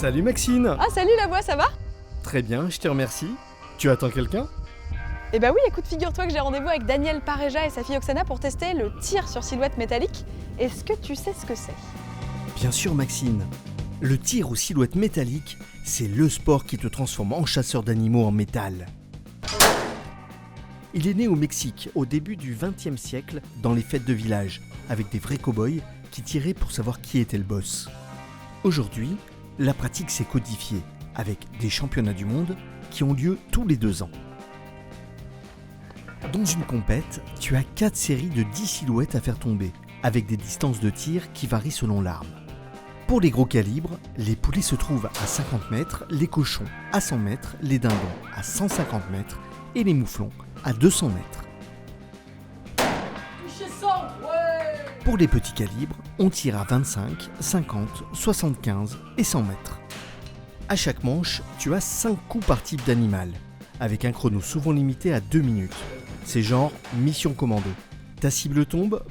Salut Maxine. Ah salut la voix, ça va? Très bien, je te remercie. Tu attends quelqu'un? Eh bah oui, écoute, figure-toi que j'ai rendez-vous avec Daniel Pareja et sa fille Oksana pour tester le tir sur silhouette métallique. Est-ce que tu sais ce que c'est? Bien sûr Maxine. Le tir aux silhouettes métalliques, c'est le sport qui te transforme en chasseur d'animaux en métal. Il est né au Mexique au début du XXe siècle dans les fêtes de village, avec des vrais cow-boys qui tiraient pour savoir qui était le boss. Aujourd'hui, la pratique s'est codifiée avec des championnats du monde qui ont lieu tous les 2 ans. Dans une compète, tu as 4 séries de 10 silhouettes à faire tomber, avec des distances de tir qui varient selon l'arme. Pour les gros calibres, les poulets se trouvent à 50 mètres, les cochons à 100 mètres, les dindons à 150 mètres et les mouflons à 200 mètres. Pour les petits calibres, on tire à 25, 50, 75 et 100 mètres. À chaque manche, tu as 5 coups par type d'animal, avec un chrono souvent limité à 2 minutes. C'est genre mission commando. Ta cible tombe,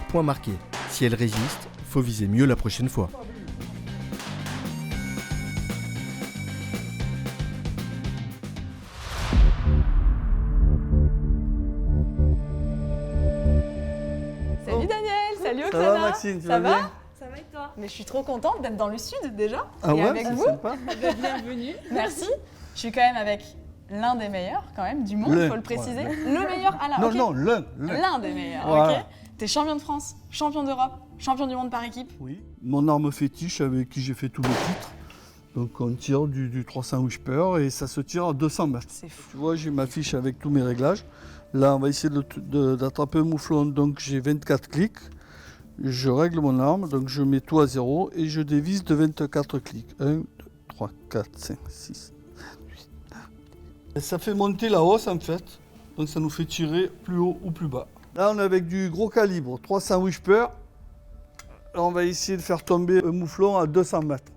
point marqué. Si elle résiste, faut viser mieux la prochaine fois. Salut Daniel, salut Ça Oksana. va Maxine, tu Ça vas va? bien? Ça va et toi? Mais je suis trop contente d'être dans le sud déjà. Ah et ouais, avec c'est vous. sympa. Bienvenue. Merci. Je suis quand même avec l'un des meilleurs quand même du monde, faut le préciser. Ouais. Le meilleur Alain. Non, ok. non, L'un des meilleurs, Voilà. ok. T'es champion de France, champion d'Europe, champion du monde par équipe. Oui. Mon arme fétiche avec qui j'ai fait tous les titres. Donc on tire du 300 Whisper et ça se tire à 200 mètres. C'est fou. Tu vois, j'ai ma fiche avec tous mes réglages. Là, on va essayer d'attraper un mouflon. Donc j'ai 24 clics. Je règle mon arme, donc je mets tout à 0 et je dévisse de 24 clics. 1, 2, 3, 4, 5, 6, 8, 9. Et ça fait monter la hausse en fait. Donc ça nous fait tirer plus haut ou plus bas. Là, on est avec du gros calibre, 300 Whisper. Là, on va essayer de faire tomber un mouflon à 200 mètres.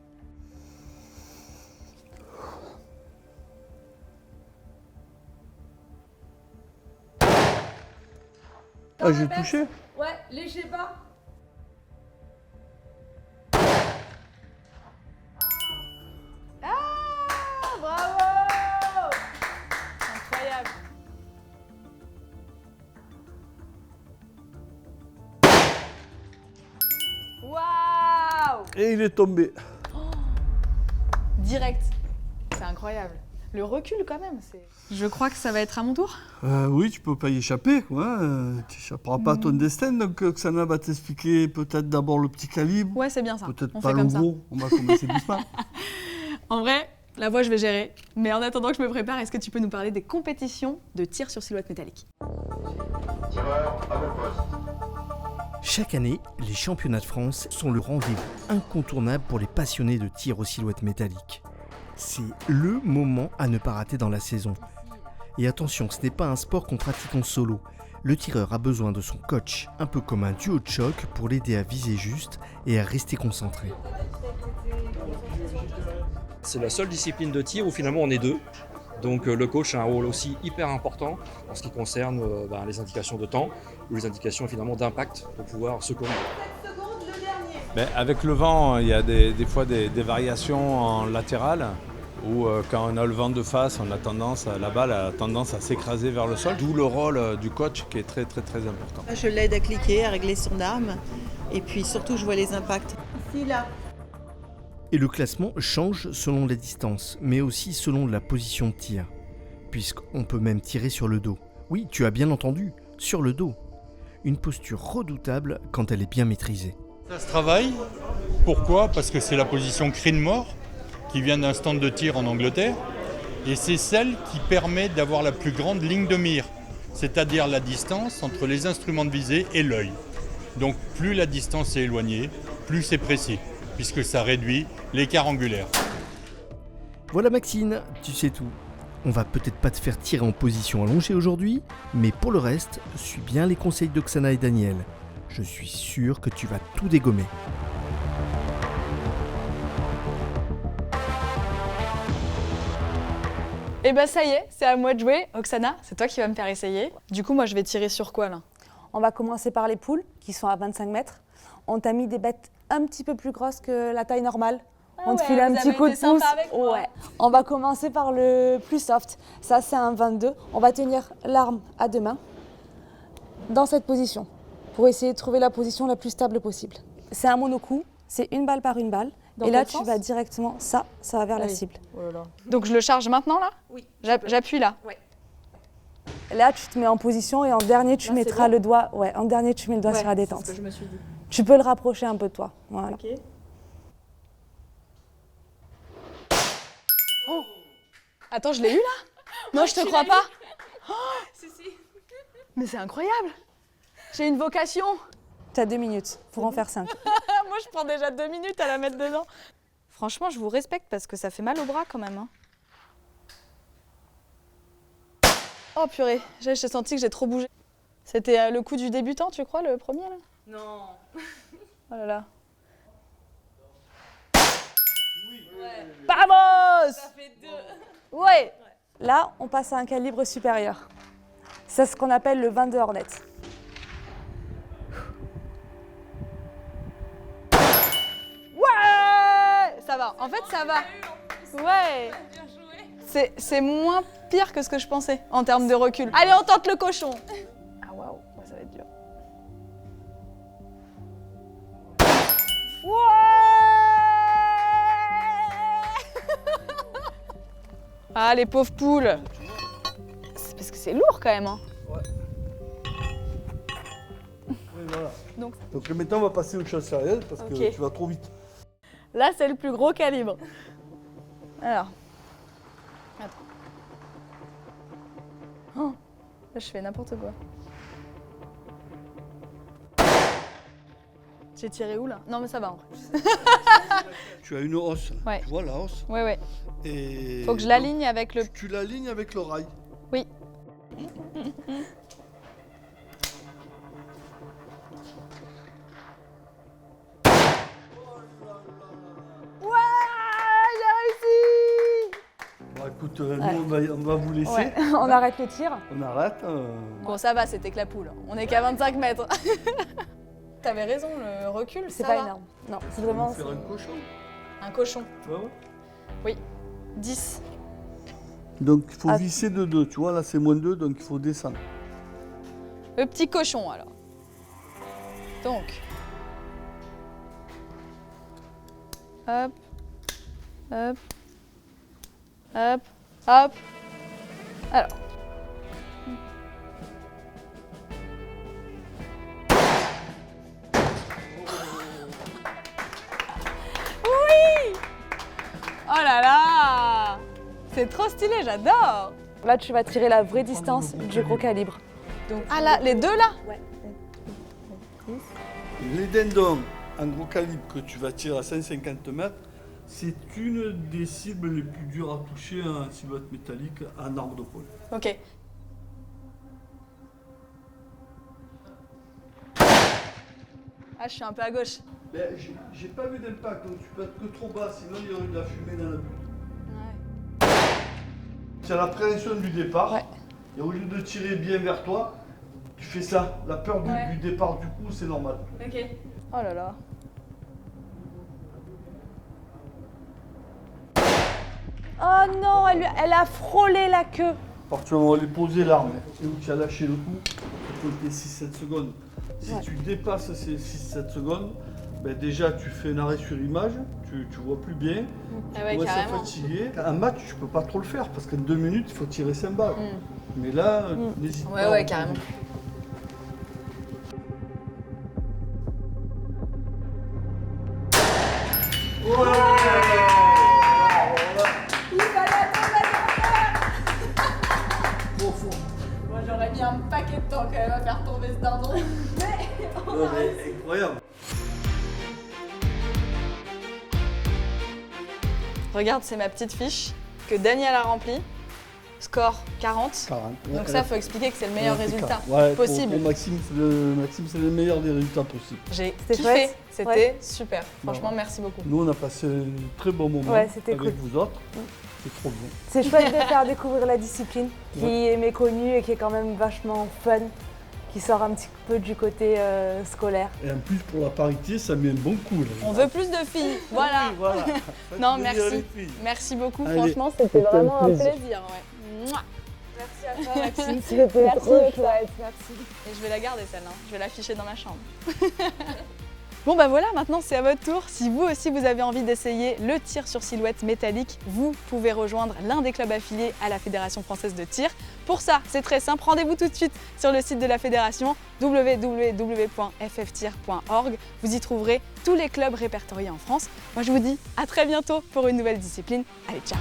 Ah, j'ai touché. Ouais, léger bas. Ah, bravo! Incroyable. Waouh! Et il est tombé. Direct. C'est incroyable. Le recul quand même, c'est... Je crois que ça va être à mon tour. Oui, tu peux pas y échapper, quoi. Tu n'échapperas pas à ton destin. Donc, Oksana va t'expliquer peut-être d'abord le petit calibre. Ouais, c'est bien ça. Peut-être On pas fait le comme ça. gros. On va commencer doucement. En vrai, la voix, je vais gérer. Mais en attendant que je me prépare, est-ce que tu peux nous parler des compétitions de tir sur silhouette métallique? Chaque année, les championnats de France sont le rendez-vous incontournable pour les passionnés de tir aux silhouettes métalliques. C'est le moment à ne pas rater dans la saison. Et attention, ce n'est pas un sport qu'on pratique en solo. Le tireur a besoin de son coach, un peu comme un duo de choc, pour l'aider à viser juste et à rester concentré. C'est la seule discipline de tir où finalement on est deux. Donc le coach a un rôle aussi hyper important en ce qui concerne les indications de temps ou les indications finalement d'impact pour pouvoir se corriger. Ben, avec le vent, il y a des fois des variations en latéral où quand on a le vent de face, la balle a tendance à s'écraser vers le sol. D'où le rôle du coach qui est très très très important. Je l'aide à cliquer, à régler son arme et puis surtout je vois les impacts. Ici, là. Et le classement change selon la distance, mais aussi selon la position de tir. Puisqu'on peut même tirer sur le dos. Oui, tu as bien entendu, sur le dos. Une posture redoutable quand elle est bien maîtrisée. Ça se travaille. Pourquoi? Parce que c'est la position Creedmoor qui vient d'un stand de tir en Angleterre et c'est celle qui permet d'avoir la plus grande ligne de mire, c'est-à-dire la distance entre les instruments de visée et l'œil. Donc plus la distance est éloignée, plus c'est précis, puisque ça réduit l'écart angulaire. Voilà Maxine, tu sais tout. On va peut-être pas te faire tirer en position allongée aujourd'hui, mais pour le reste, suis bien les conseils d'Oksana et Daniel. Je suis sûr que tu vas tout dégommer. Et bah ça y est, c'est à moi de jouer. Oksana, c'est toi qui vas me faire essayer. Du coup, moi je vais tirer sur quoi là? On va commencer par les poules qui sont à 25 mètres. On t'a mis des bêtes un petit peu plus grosses que la taille normale. On te file un petit coup de pouce. Ouais. On va commencer par le plus soft. Ça, c'est un 22. On va tenir l'arme à 2 mains dans cette position pour essayer de trouver la position la plus stable possible. C'est un monocoup, c'est une balle par une balle. Dans et là, quel tu sens vas directement, ça va vers la cible. Donc je le charge maintenant là? Oui. J'appuie là? Ouais. Là, tu te mets en position et en dernier, tu mettras le doigt. Ouais, en dernier, tu mets le doigt sur la détente. C'est ce que je me suis dit. Tu peux le rapprocher un peu de toi. Voilà. Ok. Attends, je l'ai eu là? Non, je te crois pas. Si. Mais c'est incroyable. J'ai une vocation. Tu as 2 minutes pour en faire 5. Moi, je prends déjà 2 minutes à la mettre dedans. Franchement, je vous respecte parce que ça fait mal au bras quand même. Hein. Oh purée, j'ai senti que j'ai trop bougé. C'était le coup du débutant, tu crois, le premier là? Non. Oh là là. Vamos! Ça fait 2. Ouais. Là, on passe à un calibre supérieur. C'est ce qu'on appelle le 22 Hornet. Ouais! Ça va, en fait ça va. Ouais. C'est moins pire que ce que je pensais en termes de recul. Allez, on tente le cochon. Ah waouh, ouais, ça va être dur. Ouais! Ah les pauvres poules. C'est parce que c'est lourd quand même. Hein. Oui, voilà. Donc maintenant, on va passer aux choses sérieuses parce que Ok. tu vas trop vite. là c'est le plus gros calibre. Alors. Attends. Oh, là je fais n'importe quoi. J'ai tiré où là? Non mais ça va en vrai. Tu as une hausse. Ouais. Tu vois la hausse. Ouais ouais. Et Faut que je l'aligne avec le... Tu l'alignes avec le rail. Oui. Ouais, j'ai réussi! Bon, écoute, nous, on va vous laisser. Ouais. On arrête le tir. On arrête. Bon ça va, c'était que la poule. On est qu'à 25 mètres. T'avais raison, le recul, C'est ça pas va. énorme. Non, c'est On va vraiment. faire un cochon. Un cochon. Ouais, ouais. 10. Donc il faut Ah. visser de 2. Tu vois, là c'est moins 2, donc il faut descendre. Le petit cochon alors. Donc. Hop. Hop. Hop. Hop. Alors. Oui! Oh là là! C'est trop stylé, j'adore! Là, tu vas tirer la vraie distance du gros calibre. Donc, ah là, les deux là? Les dindons en gros calibre que tu vas tirer à 150 mètres, c'est une des cibles les plus dures à toucher en silhouette métallique en arme de poing. Ok. Ah, je suis un peu à gauche. Ben, j'ai pas vu d'impact, donc tu peux être que trop bas, sinon il y aurait de la fumée dans la bulle. Ouais. C'est l'appréhension du départ. Ouais. Et au lieu de tirer bien vers toi, tu fais ça. La peur Ouais. du départ du coup, c'est normal. Ok. Oh là là. Oh non, elle a frôlé la queue. À partir du moment où elle est posée l'arme et où tu as lâché le coup, tu peux compter 6-7 secondes. Si tu dépasses ces 6-7 secondes, ben déjà tu fais un arrêt sur image, tu vois plus bien, Ah ouais, tu commences à carrément. fatiguer. Un match, tu peux pas trop le faire parce qu'en 2 minutes, il faut tirer 5 balles. Mais là, n'hésite Ouais, pas. ouais, carrément. Moi, j'aurais mis un paquet de temps quand même à faire tomber ce dindon. Non, mais incroyable. Regarde, c'est ma petite fiche que Daniel a remplie. Score 40. 40. Donc ça, faut expliquer que c'est le meilleur Ouais, c'est résultat 40. Ouais, possible. Pour Maxime, c'est le meilleur des résultats possibles. J'ai C'était kiffé. chouette. C'était Ouais. super. Franchement, Bon. merci beaucoup. Nous, on a passé un très bon moment Ouais, c'était avec cool. vous autres. C'est trop bien. C'est chouette de faire découvrir la discipline qui est méconnue et qui est quand même vachement fun, qui sort un petit peu du côté scolaire. Et en plus, pour la parité, ça met un bon coup. Là. On veut plus de filles, voilà. Oui, voilà. Non, Faites plaisir merci. les filles. Merci beaucoup, Allez, franchement, c'était vraiment un plaisir. plaisir. Ouais. Mouah. Merci à toi Maxime, c'était Merci, trop Octa. chouette, merci. Et je vais la garder celle-là, je vais l'afficher dans ma chambre. Bon bah voilà, maintenant c'est à votre tour. Si vous aussi vous avez envie d'essayer le tir sur silhouette métallique, vous pouvez rejoindre l'un des clubs affiliés à la Fédération française de tir. Pour ça, c'est très simple, rendez-vous tout de suite sur le site de la Fédération www.fftir.org. Vous y trouverez tous les clubs répertoriés en France. Moi je vous dis à très bientôt pour une nouvelle discipline. Allez, ciao!